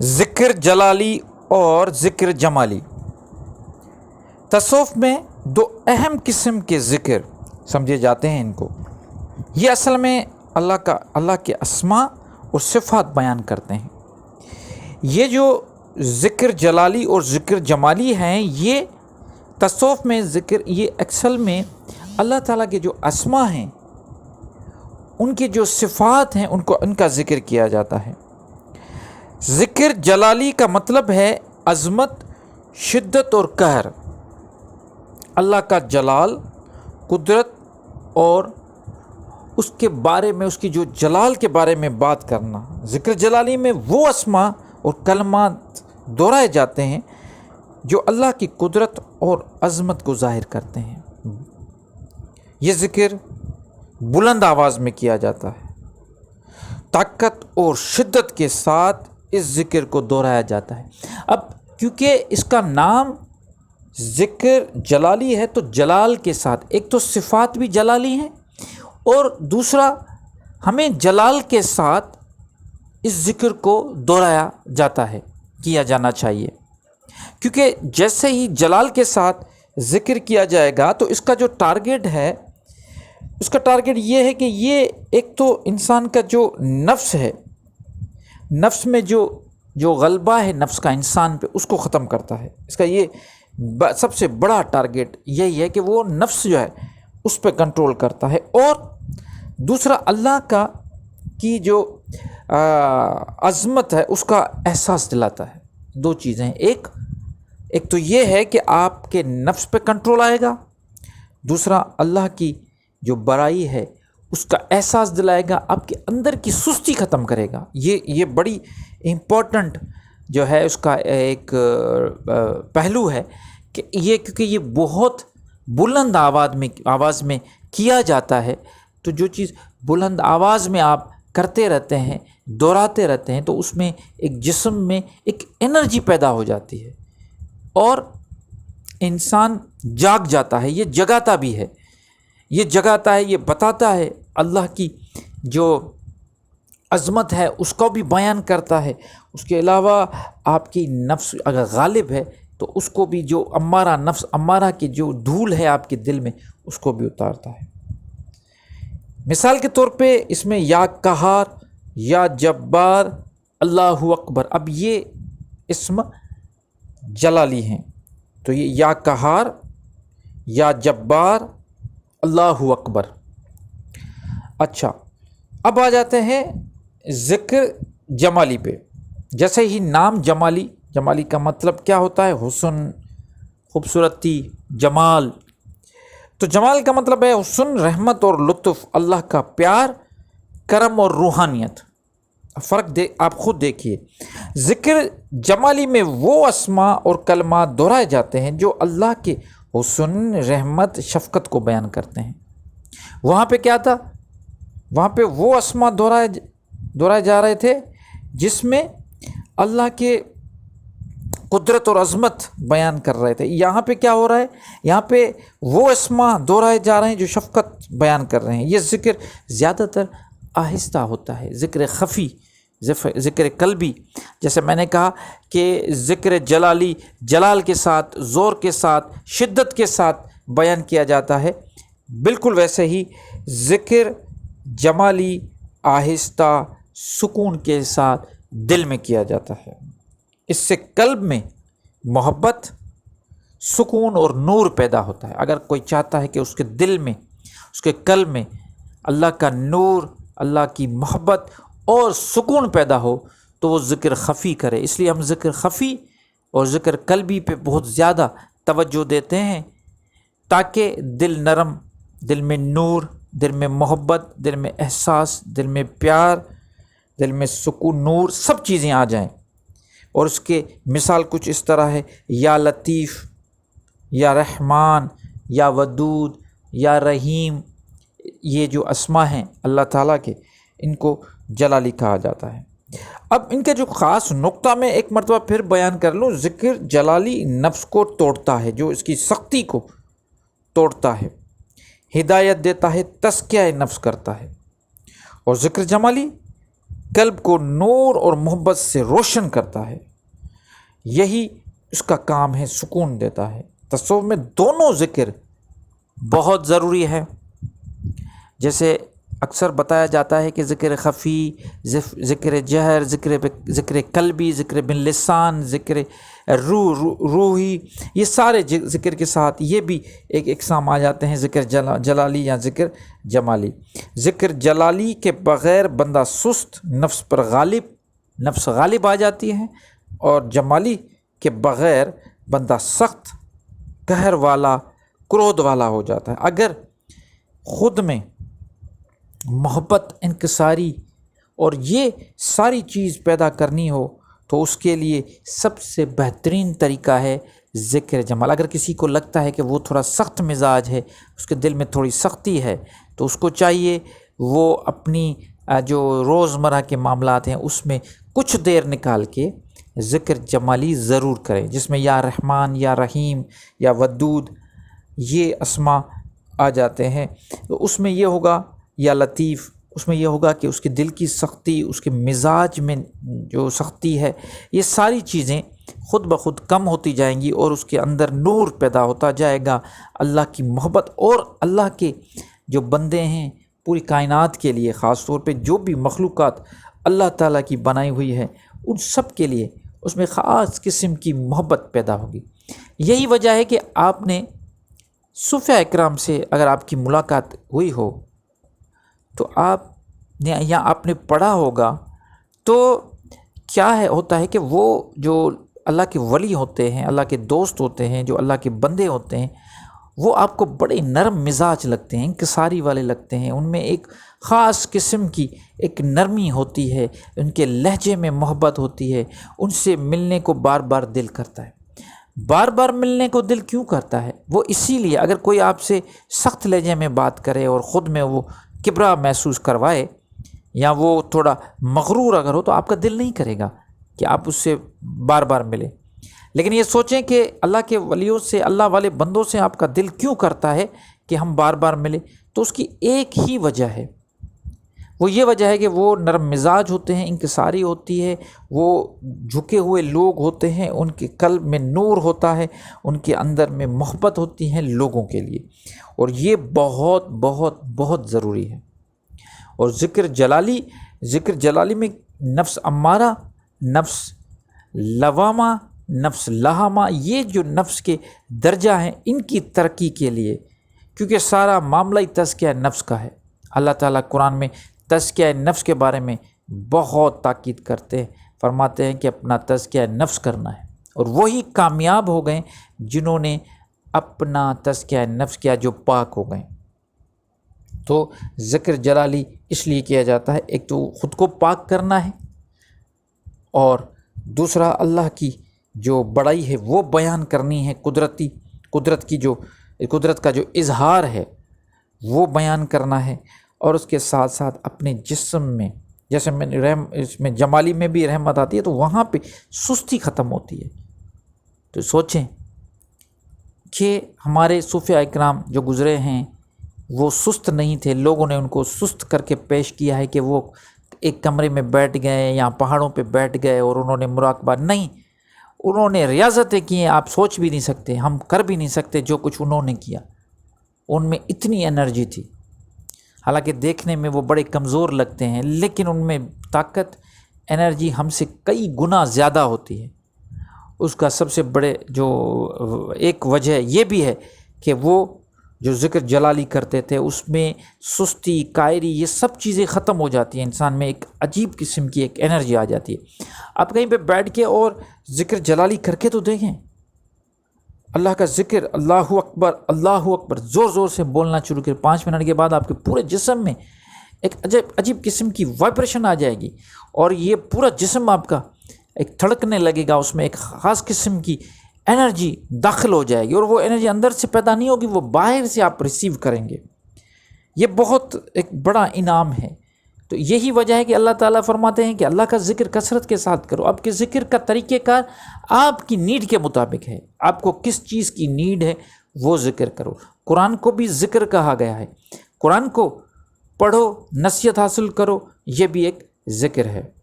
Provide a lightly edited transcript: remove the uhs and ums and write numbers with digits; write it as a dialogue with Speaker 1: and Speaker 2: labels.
Speaker 1: ذکر جلالی اور ذکر جمالی۔ تصوف میں دو اہم قسم کے ذکر سمجھے جاتے ہیں ان کو۔ یہ اصل میں اللہ کے اسماء اور صفات بیان کرتے ہیں۔ یہ جو ذکر جلالی اور ذکر جمالی ہیں، یہ تصوف میں ذکر، یہ اصل میں اللہ تعالیٰ کے جو اسماء ہیں، ان کی جو صفات ہیں، ان کا ذکر کیا جاتا ہے۔ ذکر جلالی کا مطلب ہے عظمت، شدت اور قہر، اللہ کا جلال، قدرت اور اس کے بارے میں، اس کی جو جلال کے بارے میں بات کرنا۔ ذکر جلالی میں وہ اسماء اور کلمات دہرائے جاتے ہیں جو اللہ کی قدرت اور عظمت کو ظاہر کرتے ہیں۔ یہ ذکر بلند آواز میں کیا جاتا ہے، طاقت اور شدت کے ساتھ اس ذکر کو دہرایا جاتا ہے۔ اب کیونکہ اس کا نام ذکر جلالی ہے تو جلال کے ساتھ، ایک تو صفات بھی جلالی ہیں اور دوسرا ہمیں جلال کے ساتھ اس ذکر کو دہرایا جاتا ہے، کیا جانا چاہیے۔ کیونکہ جیسے ہی جلال کے ساتھ ذکر کیا جائے گا تو اس کا جو ٹارگیٹ ہے، اس کا ٹارگیٹ یہ ہے کہ یہ ایک تو انسان کا جو نفس ہے، نفس میں جو غلبہ ہے نفس کا انسان پہ، اس کو ختم کرتا ہے۔ اس کا یہ سب سے بڑا ٹارگیٹ یہی ہے کہ وہ نفس جو ہے اس پہ کنٹرول کرتا ہے، اور دوسرا اللہ کی جو عظمت ہے اس کا احساس دلاتا ہے۔ دو چیزیں ہیں، ایک تو یہ ہے کہ آپ کے نفس پہ کنٹرول آئے گا، دوسرا اللہ کی جو بڑائی ہے اس کا احساس دلائے گا، آپ کے اندر کی سستی ختم کرے گا۔ یہ بڑی امپورٹنٹ جو ہے اس کا ایک پہلو ہے کہ کیونکہ یہ بہت بلند آواز میں کیا جاتا ہے، تو جو چیز بلند آواز میں آپ کرتے رہتے ہیں، دہراتے رہتے ہیں، تو اس میں ایک جسم میں ایک انرجی پیدا ہو جاتی ہے اور انسان جاگ جاتا ہے۔ یہ جگاتا بھی ہے، یہ بتاتا ہے اللہ کی جو عظمت ہے اس کو بھی بیان کرتا ہے۔ اس کے علاوہ آپ کی نفس اگر غالب ہے تو اس کو بھی، جو نفس امارہ کی جو دھول ہے آپ کے دل میں، اس کو بھی اتارتا ہے۔ مثال کے طور پہ اس میں یا قہار، یا جبار، اللہ اکبر، اب یہ اسم جلالی ہیں، تو یہ یا قہار، یا جبار، اللہ اکبر۔ اچھا، اب آ جاتے ہیں ذکر جمالی پہ۔ جیسے ہی نام جمالی کا مطلب کیا ہوتا ہے؟ حسن، خوبصورتی، جمال۔ تو جمال کا مطلب ہے حسن، رحمت اور لطف، اللہ کا پیار، کرم اور روحانیت۔ فرق آپ خود دیکھیے۔ ذکر جمالی میں وہ اسماء اور کلمات دہرائے جاتے ہیں جو اللہ کے حسن، رحمت، شفقت کو بیان کرتے ہیں۔ وہاں پہ کیا تھا؟ وہاں پہ وہ اسماء دہرائے جا رہے تھے جس میں اللہ کے قدرت اور عظمت بیان کر رہے تھے۔ یہاں پہ کیا ہو رہا ہے؟ یہاں پہ وہ اسماء دہرائے جا رہے ہیں جو شفقت بیان کر رہے ہیں۔ یہ ذکر زیادہ تر آہستہ ہوتا ہے، ذکر خفی، ذکر قلبی۔ جیسے میں نے کہا کہ ذکر جلالی جلال کے ساتھ، زور کے ساتھ، شدت کے ساتھ بیان کیا جاتا ہے، بالکل ویسے ہی ذکر جمالی آہستہ، سکون کے ساتھ دل میں کیا جاتا ہے۔ اس سے قلب میں محبت، سکون اور نور پیدا ہوتا ہے۔ اگر کوئی چاہتا ہے کہ اس کے دل میں، اس کے قلب میں اللہ کا نور، اللہ کی محبت اور سکون پیدا ہو تو وہ ذکر خفی کرے۔ اس لیے ہم ذکر خفی اور ذکر قلبی پہ بہت زیادہ توجہ دیتے ہیں تاکہ دل نرم، دل میں نور، دل میں محبت، دل میں احساس، دل میں پیار، دل میں سکون، نور، سب چیزیں آ جائیں۔ اور اس کے مثال کچھ اس طرح ہے: یا لطیف، یا رحمان، یا ودود، یا رحیم۔ یہ جو اسماء ہیں اللہ تعالیٰ کے، ان کو جلالی کہا جاتا ہے۔ اب ان کے جو خاص نقطہ میں ایک مرتبہ پھر بیان کر لوں۔ ذکر جلالی نفس کو توڑتا ہے، جو اس کی سختی کو توڑتا ہے، ہدایت دیتا ہے، تزکیہ نفس کرتا ہے۔ اور ذکر جمالی قلب کو نور اور محبت سے روشن کرتا ہے، یہی اس کا کام ہے، سکون دیتا ہے۔ تصوف میں دونوں ذکر بہت ضروری ہے۔ جیسے اکثر بتایا جاتا ہے کہ ذکر خفی، ذکر جہر، ذکر قلبی، ذکر باللسان، ذکر روحی، یہ سارے ذکر کے ساتھ یہ بھی ایک اقسام آ جاتے ہیں، ذکر جلالی یا ذکر جمالی۔ ذکر جلالی کے بغیر بندہ سست، نفس غالب آ جاتی ہے، اور جمالی کے بغیر بندہ سخت، قہر والا، کرودھ والا ہو جاتا ہے۔ اگر خود میں محبت، انکساری اور یہ ساری چیز پیدا کرنی ہو تو اس کے لیے سب سے بہترین طریقہ ہے ذکر جمال۔ اگر کسی کو لگتا ہے کہ وہ تھوڑا سخت مزاج ہے، اس کے دل میں تھوڑی سختی ہے، تو اس کو چاہیے وہ اپنی جو روزمرہ کے معاملات ہیں اس میں کچھ دیر نکال کے ذکر جمالی ضرور کریں، جس میں یا رحمان یا رحیم یا ودود یہ اسما آ جاتے ہیں۔ تو اس میں یہ ہوگا، یا لطیف، اس میں یہ ہوگا کہ اس کے دل کی سختی، اس کے مزاج میں جو سختی ہے، یہ ساری چیزیں خود بخود کم ہوتی جائیں گی، اور اس کے اندر نور پیدا ہوتا جائے گا، اللہ کی محبت۔ اور اللہ کے جو بندے ہیں پوری کائنات کے لیے، خاص طور پہ جو بھی مخلوقات اللہ تعالیٰ کی بنائی ہوئی ہے، ان سب کے لیے اس میں خاص قسم کی محبت پیدا ہوگی۔ یہی وجہ ہے کہ آپ نے صوفیاء اکرام سے اگر آپ کی ملاقات ہوئی ہو تو آپ نے یا آپ نے پڑھا ہوگا، تو کیا ہوتا ہے کہ وہ جو اللہ کے ولی ہوتے ہیں، اللہ کے دوست ہوتے ہیں، جو اللہ کے بندے ہوتے ہیں، وہ آپ کو بڑے نرم مزاج لگتے ہیں، انکساری والے لگتے ہیں، ان میں ایک خاص قسم کی ایک نرمی ہوتی ہے، ان کے لہجے میں محبت ہوتی ہے، ان سے ملنے کو بار بار دل کرتا ہے۔ بار بار ملنے کو دل کیوں کرتا ہے؟ وہ اسی لیے، اگر کوئی آپ سے سخت لہجے میں بات کرے اور خود میں وہ کبرا محسوس کروائے، یا وہ تھوڑا مغرور اگر ہو، تو آپ کا دل نہیں کرے گا کہ آپ اس سے بار بار ملیں۔ لیکن یہ سوچیں کہ اللہ کے ولیوں سے، اللہ والے بندوں سے آپ کا دل کیوں کرتا ہے کہ ہم بار بار ملیں؟ تو اس کی ایک ہی وجہ ہے، وہ یہ وجہ ہے کہ وہ نرم مزاج ہوتے ہیں، انکساری ہوتی ہے، وہ جھکے ہوئے لوگ ہوتے ہیں، ان کے قلب میں نور ہوتا ہے، ان کے اندر میں محبت ہوتی ہے لوگوں کے لیے، اور یہ بہت بہت بہت ضروری ہے۔ اور ذکر جلالی میں نفس امارہ، نفس لوامہ، نفس لہامہ، یہ جو نفس کے درجہ ہیں، ان کی ترقی کے لیے، کیونکہ سارا معاملہ ہی تزکیہ نفس کا ہے۔ اللہ تعالیٰ قرآن میں تزکیہ نفس کے بارے میں بہت تاکید کرتے ہیں، فرماتے ہیں کہ اپنا تزکیہ نفس کرنا ہے، اور وہی کامیاب ہو گئے جنہوں نے اپنا تزکیہ نفس کیا، جو پاک ہو گئے۔ تو ذکر جلالی اس لیے کیا جاتا ہے، ایک تو خود کو پاک کرنا ہے، اور دوسرا اللہ کی جو بڑائی ہے وہ بیان کرنی ہے، قدرت کا جو اظہار ہے وہ بیان کرنا ہے، اور اس کے ساتھ ساتھ اپنے جسم میں، جیسے میں اس میں جمالی میں بھی رحمت آتی ہے، تو وہاں پہ سستی ختم ہوتی ہے۔ تو سوچیں کہ ہمارے صوفیاء اکرام جو گزرے ہیں وہ سست نہیں تھے، لوگوں نے ان کو سست کر کے پیش کیا ہے کہ وہ ایک کمرے میں بیٹھ گئے یا پہاڑوں پہ بیٹھ گئے اور انہوں نے مراقبہ، نہیں، انہوں نے ریاضتیں کی ہیں، آپ سوچ بھی نہیں سکتے، ہم کر بھی نہیں سکتے جو کچھ انہوں نے کیا۔ ان میں اتنی انرجی تھی، حالانکہ دیکھنے میں وہ بڑے کمزور لگتے ہیں، لیکن ان میں طاقت، انرجی ہم سے کئی گنا زیادہ ہوتی ہے۔ اس کا سب سے بڑے جو ایک وجہ یہ بھی ہے کہ وہ جو ذکر جلالی کرتے تھے اس میں سستی، قائری، یہ سب چیزیں ختم ہو جاتی ہیں، انسان میں ایک عجیب قسم کی ایک انرجی آ جاتی ہے۔ آپ کہیں پہ بیٹھ کے اور ذکر جلالی کر کے تو دیکھیں، اللہ کا ذکر، اللہ اکبر اللہ اکبر زور زور سے بولنا شروع کریں، 5 منٹ کے بعد آپ کے پورے جسم میں ایک عجیب قسم کی وائبریشن آ جائے گی، اور یہ پورا جسم آپ کا ایک تھڑکنے لگے گا، اس میں ایک خاص قسم کی انرجی داخل ہو جائے گی، اور وہ انرجی اندر سے پیدا نہیں ہوگی، وہ باہر سے آپ ریسیو کریں گے۔ یہ بہت ایک بڑا انعام ہے۔ تو یہی وجہ ہے کہ اللہ تعالیٰ فرماتے ہیں کہ اللہ کا ذکر کثرت کے ساتھ کرو۔ آپ کے ذکر کا طریقہ کار آپ کی نیڈ کے مطابق ہے، آپ کو کس چیز کی نیڈ ہے وہ ذکر کرو۔ قرآن کو بھی ذکر کہا گیا ہے، قرآن کو پڑھو، نصیحت حاصل کرو، یہ بھی ایک ذکر ہے۔